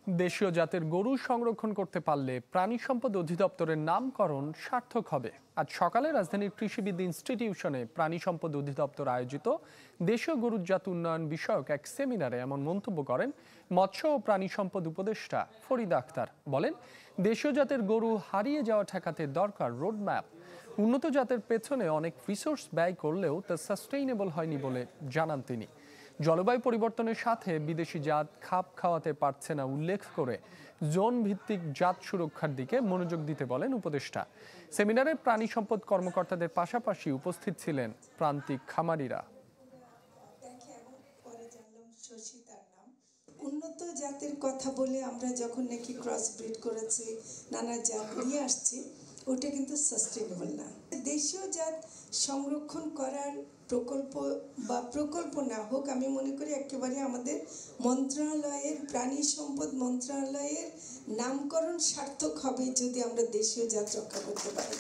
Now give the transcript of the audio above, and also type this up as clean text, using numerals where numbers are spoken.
দেশীয় জাতের গরু সংরক্ষণ করতে পারলে প্রাণী সম্পদ অধিদপ্তরের নামকরণ সার্থক হবে। আজ সকালে রাজধানীর কৃষিবিদ ইনস্টিটিউশনে প্রাণী সম্পদ অধিদপ্তর আয়োজিত দেশীয় গরুর জাত উন্নয়ন বিষয়ক এক সেমিনারে এমন মন্তব্য করেন মৎস্য ও প্রাণী সম্পদ উপদেষ্টা ফরিদা আক্তার। বলেন, দেশীয় জাতের গরু হারিয়ে যাওয়া ঠেকাতে দরকার রোডম্যাপ। উন্নত জাতের পেছনে অনেক রিসোর্স ব্যয় করলেও তা সাস্টেইনেবল হয়নি বলে জানান তিনি। জলবায়ু পরিবর্তনের সাথে বিদেশি জাত খাপ খাওয়াতে পারছে না উল্লেখ করে জোন ভিত্তিক জাত সুরক্ষার দিকে মনোযোগ দিতে বলেন উপদেষ্টা। সেমিনারে প্রাণী সম্পদ কর্মকর্তাদের পাশাপাশি উপস্থিত ছিলেন প্রান্তিক খামারিরা। উন্নত জাতের কথা বলে আমরা যখন নাকি ক্রস ব্রিড করেছি, নানা জাত নিয়ে আসছি, ওটা কিন্তু সাস্টেনেবল না। দেশীয় জাত সংরক্ষণ করার প্রকল্প না হোক, আমি মনে করি একেবারে আমাদের মন্ত্রণালয়ের প্রাণী সম্পদ মন্ত্রণালয়ের নামকরণ সার্থক হবে যদি আমরা দেশীয় জাত রক্ষা করতে পারি।